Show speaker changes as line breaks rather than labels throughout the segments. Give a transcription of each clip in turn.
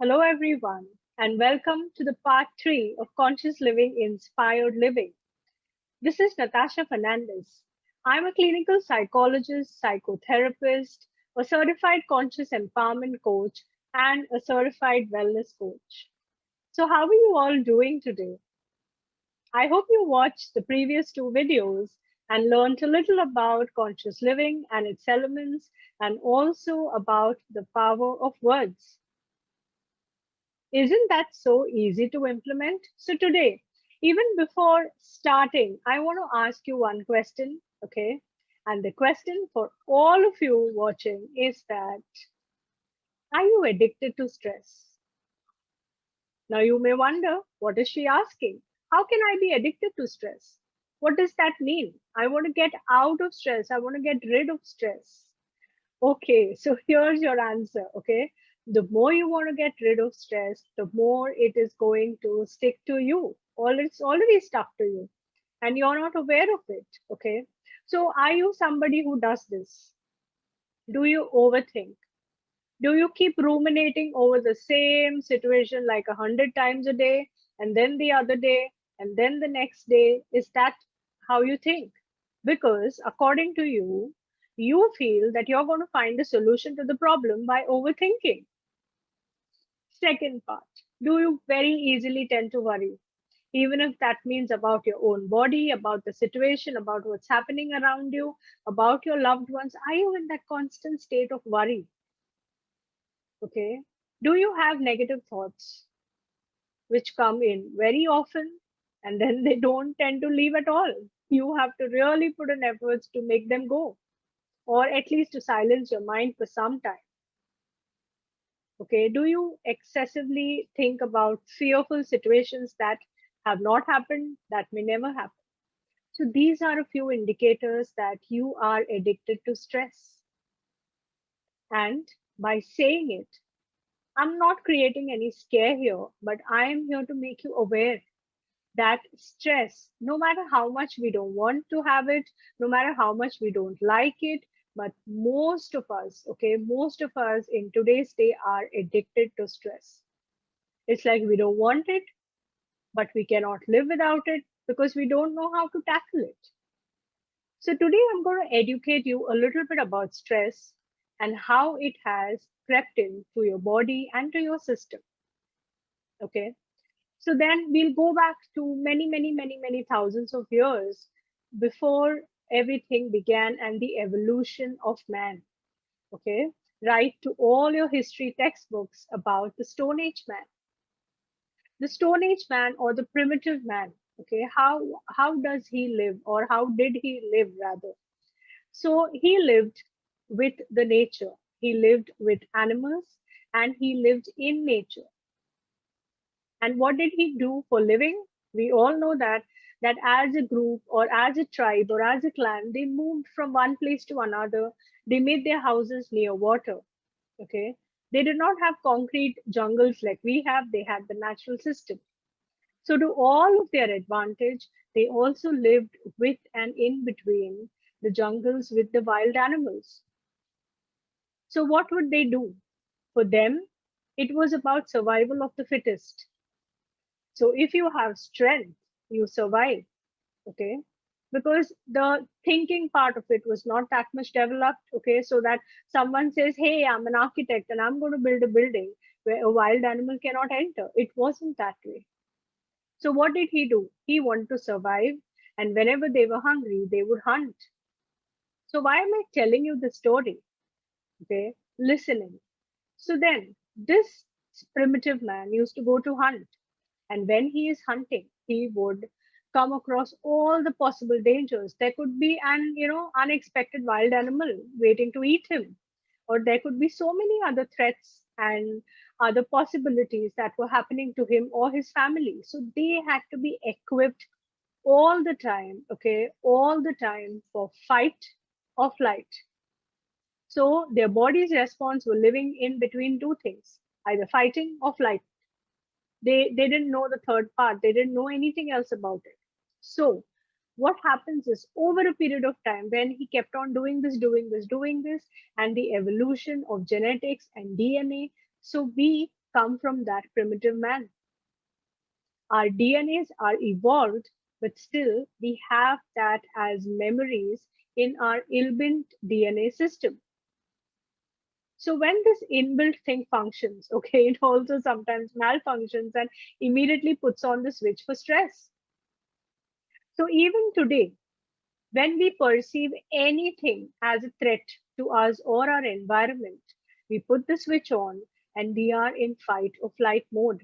Hello, everyone, and welcome to the part 3 of Conscious Living Inspired Living. This is Natasha Fernandes. I'm a clinical psychologist, psychotherapist, a certified conscious empowerment coach, and a certified wellness coach. So, how are you all doing today? I hope you watched the previous two videos and learned a little about conscious living and its elements, and also about the power of words. Isn't that so easy to implement? So today, even before starting, I want to ask you one question, okay? And the question for all of you watching is that, are you addicted to stress? Now you may wonder, what is she asking? How can I be addicted to stress? What does that mean? I want to get out of stress. I want to get rid of stress. Okay, so here's your answer. Okay, the more you want to get rid of stress, the more it is going to stick to you, or it's already stuck to you, and you're not aware of it. Okay, so are you somebody who does this? Do you overthink? Do you keep ruminating over the same situation like 100 times a day, and then the other day, and then the next day? Is that how you think? Because according to you, you feel that you're going to find a solution to the problem by overthinking. Second part, do you very easily tend to worry? Even if that means about your own body, about the situation, about what's happening around you, about your loved ones, are you in that constant state of worry? Okay. Do you have negative thoughts which come in very often and then they don't tend to leave at all? You have to really put in efforts to make them go, or at least to silence your mind for some time. Okay. Do you excessively think about fearful situations that have not happened, that may never happen? So these are a few indicators that you are addicted to stress. And by saying it, I'm not creating any scare here, but I am here to make you aware that stress, no matter how much we don't want to have it, no matter how much we don't like it, but most of us, okay, most of us in today's day are addicted to stress. It's like we don't want it, but we cannot live without it because we don't know how to tackle it. So today I'm going to educate you a little bit about stress and how it has crept into your body and to your system. Okay. So then we'll go back to many thousands of years before everything began and the evolution of man. Okay. Right to all your history textbooks about the Stone Age man. The Stone Age man or the primitive man. Okay. How does he live, or how did he live rather? So he lived with the nature. He lived with animals and he lived in nature. And what did he do for living? We all know that as a group or as a tribe or as a clan, they moved from one place to another. They made their houses near water. Okay. They did not have concrete jungles like we have. They had the natural system. So to all of their advantage, they also lived with and in between the jungles with the wild animals. So what would they do? For them, it was about survival of the fittest. So if you have strength, you survive. Okay. Because the thinking part of it was not that much developed. Okay. So that someone says, hey, I'm an architect and I'm going to build a building where a wild animal cannot enter. It wasn't that way. So what did he do? He wanted to survive. And whenever they were hungry, they would hunt. So why am I telling you the story? Okay. Listening. So then this primitive man used to go to hunt. And when he is hunting, he would come across all the possible dangers. There could be an, unexpected wild animal waiting to eat him, or there could be so many other threats and other possibilities that were happening to him or his family. So they had to be equipped all the time, okay, all the time for fight or flight. So their body's response were living in between two things, either fighting or flight. They didn't know the third part. They didn't know anything else about it. So what happens is, over a period of time, when he kept on doing this, and the evolution of genetics and DNA, so we come from that primitive man. Our DNAs are evolved, but still we have that as memories in our inbuilt DNA system. So when this inbuilt thing functions, okay, it also sometimes malfunctions and immediately puts on the switch for stress. So even today, when we perceive anything as a threat to us or our environment, we put the switch on and we are in fight or flight mode.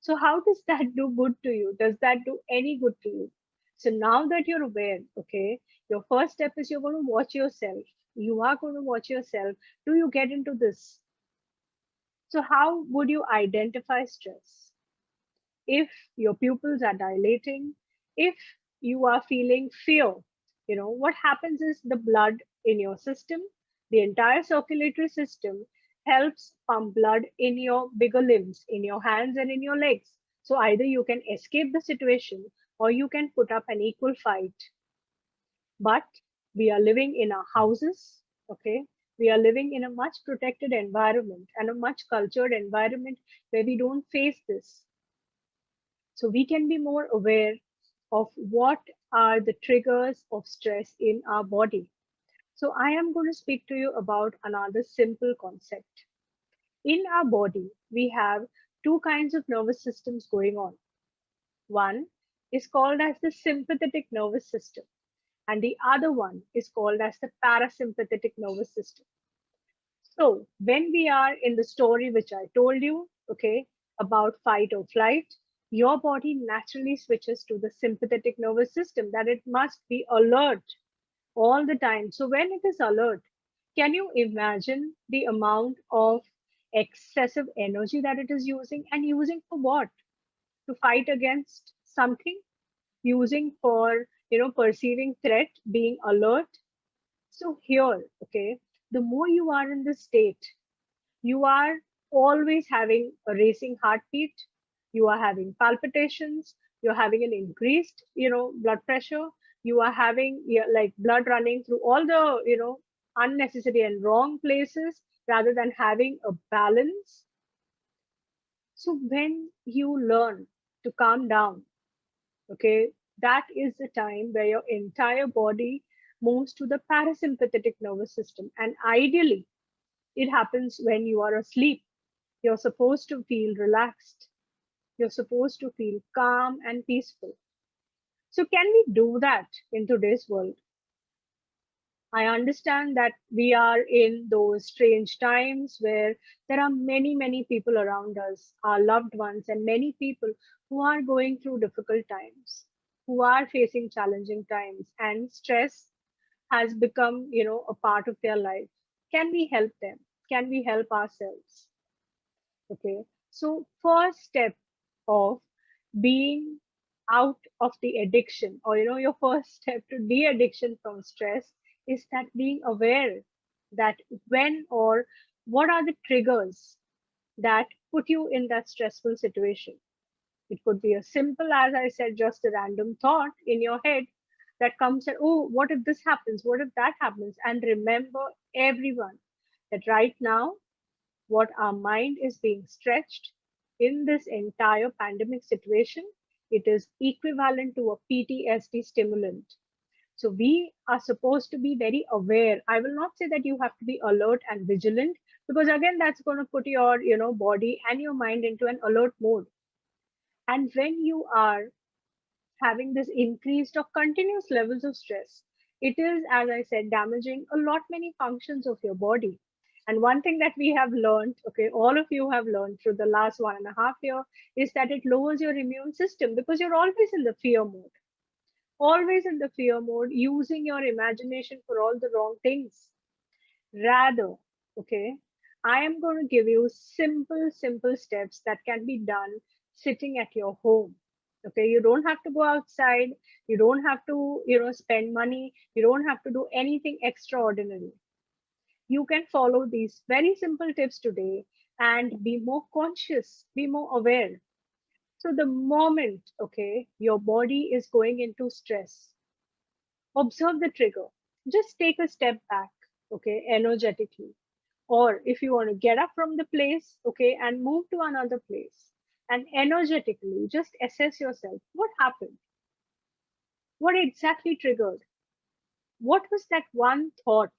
So how does that do good to you? Does that do any good to you? So now that you're aware, okay, your first step is you're going to watch yourself. You are going to watch yourself. Do you get into this? So how would you identify stress? If your pupils are dilating, if you are feeling fear, what happens is the blood in your system, the entire circulatory system helps pump blood in your bigger limbs, in your hands and in your legs. So either you can escape the situation or you can put up an equal fight. But we are living in our houses, okay? We are living in a much protected environment and a much cultured environment where we don't face this. So we can be more aware of what are the triggers of stress in our body. So I am going to speak to you about another simple concept. In our body, we have two kinds of nervous systems going on. One is called as the sympathetic nervous system, and the other one is called as the parasympathetic nervous system. So when we are in the story which I told you, okay, about fight or flight, your body naturally switches to the sympathetic nervous system, that it must be alert all the time. So when it is alert, can you imagine the amount of excessive energy that it is using, and using for what? To fight against something, using for, perceiving threat, being alert. So here, okay, the more you are in this state, you are always having a racing heartbeat, you are having palpitations, you're having an increased, blood pressure, you are having, like, blood running through all the, unnecessary and wrong places rather than having a balance. So when you learn to calm down, okay, that is the time where your entire body moves to the parasympathetic nervous system. And ideally, it happens when you are asleep. You're supposed to feel relaxed. You're supposed to feel calm and peaceful. So, can we do that in today's world? I understand that we are in those strange times where there are many, many people around us, our loved ones, and many people who are going through difficult times, who are facing challenging times, and stress has become, a part of their life. Can we help them? Can we help ourselves? Okay. So, first step of being out of the addiction, or your first step to de-addiction from stress, is that being aware that when or what are the triggers that put you in that stressful situation. It could be as simple as I said, just a random thought in your head that comes and, oh, what if this happens? What if that happens? And remember, everyone, that right now what our mind is being stretched in this entire pandemic situation, it is equivalent to a PTSD stimulant. So we are supposed to be very aware. I will not say that you have to be alert and vigilant, because again, that's going to put your, body and your mind into an alert mode. And when you are having this increased or continuous levels of stress, it is, as I said, damaging a lot many functions of your body. And one thing that we have learned, okay, all of you have learned through the last 1.5 years, is that it lowers your immune system because you're always in the fear mode, always in the fear mode, using your imagination for all the wrong things. Rather, okay, I am going to give you simple, simple steps that can be done sitting at your home. Okay, you don't have to go outside. You don't have to, spend money. You don't have to do anything extraordinary. You can follow these very simple tips today and be more conscious, be more aware. So the moment, okay, your body is going into stress, observe the trigger. Just take a step back, okay, energetically. Or if you want to get up from the place, okay, and move to another place, and energetically just assess yourself. What happened? What exactly triggered? What was that one thought,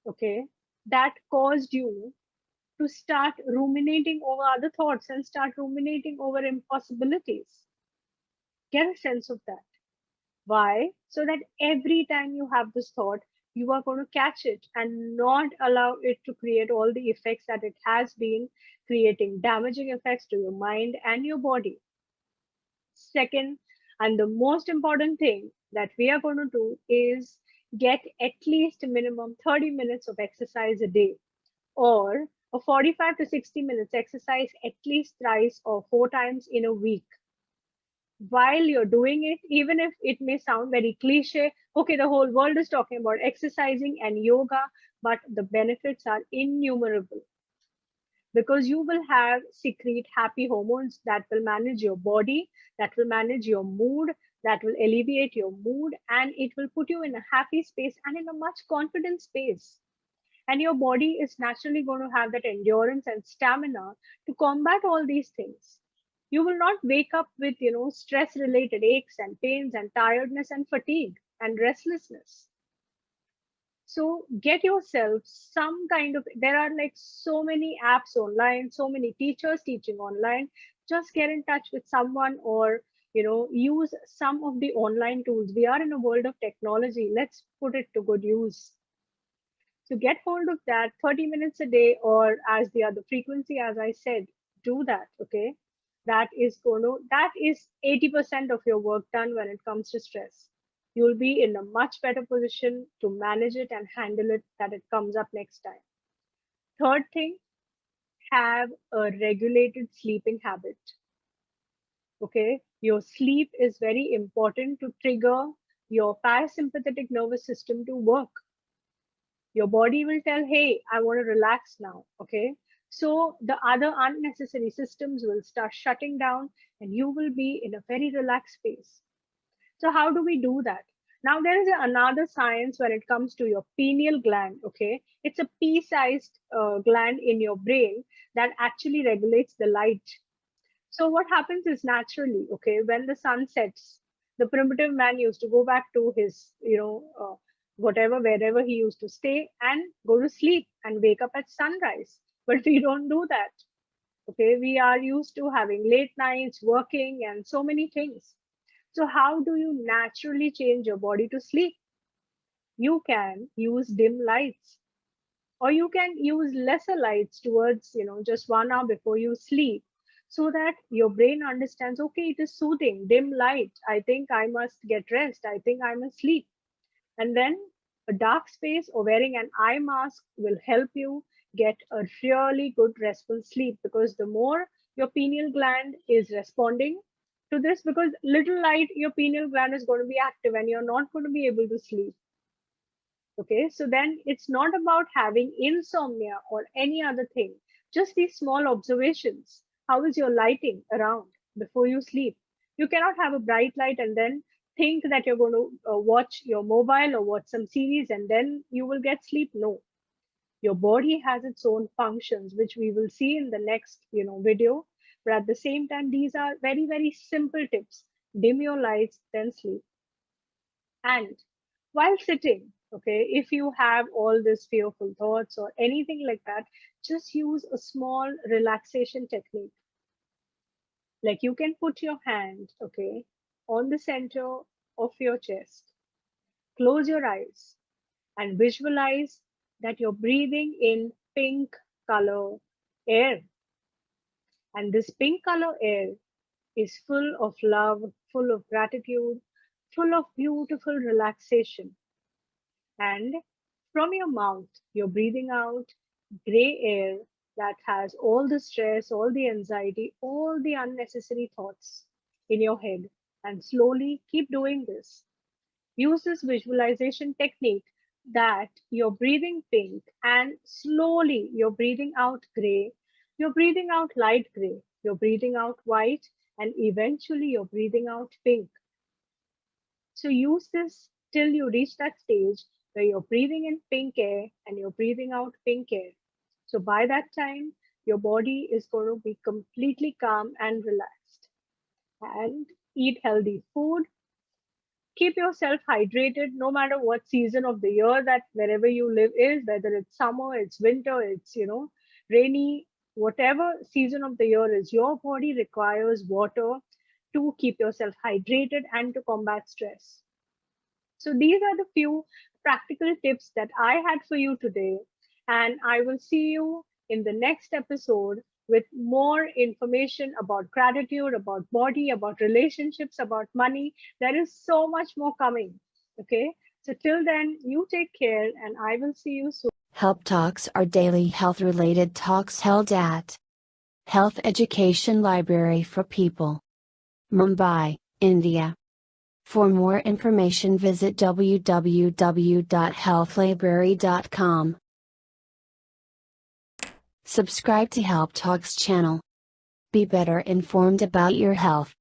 okay, that caused you to start ruminating over other thoughts and start ruminating over impossibilities? Get a sense of that. Why? So that every time you have this thought, you are going to catch it and not allow it to create all the effects that it has been creating, damaging effects to your mind and your body. Second, and the most important thing that we are going to do is get at least a minimum 30 minutes of exercise a day, or a 45 to 60 minutes exercise at least thrice or four times in a week. While you're doing it, even if it may sound very cliche, okay, the whole world is talking about exercising and yoga, but the benefits are innumerable, because you will have secrete happy hormones that will manage your body, that will manage your mood, that will alleviate your mood, and it will put you in a happy space and in a much confident space. And your body is naturally going to have that endurance and stamina to combat all these things. You will not wake up with, stress related aches and pains and tiredness and fatigue and restlessness. So get yourself some kind of, there are like so many apps online, so many teachers teaching online. Just get in touch with someone, or use some of the online tools. We are in a world of technology. Let's put it to good use. So get hold of that 30 minutes a day, or as the other frequency, as I said, do that. Okay. That is 80% of your work done when it comes to stress. You'll be in a much better position to manage it and handle it that it comes up next time. Third thing, have a regulated sleeping habit. Okay. Your sleep is very important to trigger your parasympathetic nervous system to work. Your body will tell, hey, I want to relax now. Okay. So the other unnecessary systems will start shutting down and you will be in a very relaxed space. So how do we do that? Now there is another science when it comes to your pineal gland. Okay. It's a pea-sized gland in your brain that actually regulates the light. So what happens is, naturally, okay, when the sun sets, the primitive man used to go back to his, whatever, wherever he used to stay, and go to sleep and wake up at sunrise. But we don't do that. Okay, we are used to having late nights, working, and so many things. So how do you naturally change your body to sleep? You can use dim lights, or you can use lesser lights towards, just 1 hour before you sleep, so that your brain understands, okay, it is soothing, dim light, I think I must get rest, I think I must sleep. And then a dark space or wearing an eye mask will help you get a really good restful sleep, because the more your pineal gland is responding to this, because little light, your pineal gland is going to be active and you're not going to be able to sleep. Okay, so then it's not about having insomnia or any other thing, just these small observations. How is your lighting around before you sleep? You cannot have a bright light and then think that you're going to watch your mobile or watch some series and then you will get sleep. No, your body has its own functions, which we will see in the next video. But at the same time, these are very, very simple tips. Dim your lights, then sleep. And while sitting, okay, if you have all these fearful thoughts or anything like that, just use a small relaxation technique. Like, you can put your hand, okay, on the center of your chest, close your eyes, and visualize that you're breathing in pink color air. And this pink color air is full of love, full of gratitude, full of beautiful relaxation. And from your mouth, you're breathing out gray air that has all the stress, all the anxiety, all the unnecessary thoughts in your head. And slowly keep doing this. Use this visualization technique that you're breathing pink and slowly you're breathing out gray, you're breathing out light gray, you're breathing out white, and eventually you're breathing out pink. So use this till you reach that stage where you're breathing in pink air and you're breathing out pink air. So by that time, your body is going to be completely calm and relaxed. And eat healthy food. Keep yourself hydrated no matter what season of the year that wherever you live is, whether it's summer, it's winter, it's, rainy, whatever season of the year is, your body requires water to keep yourself hydrated and to combat stress. So these are the few practical tips that I had for you today. And I will see you in the next episode with more information about gratitude, about body, about relationships, about money. There is so much more coming. Okay. So till then, you take care and I will see you soon.
Help Talks are daily health related talks held at Health Education Library for People, Mumbai, India. For more information visit www.healthlibrary.com. Subscribe to Help Talks channel. Be better informed about your health.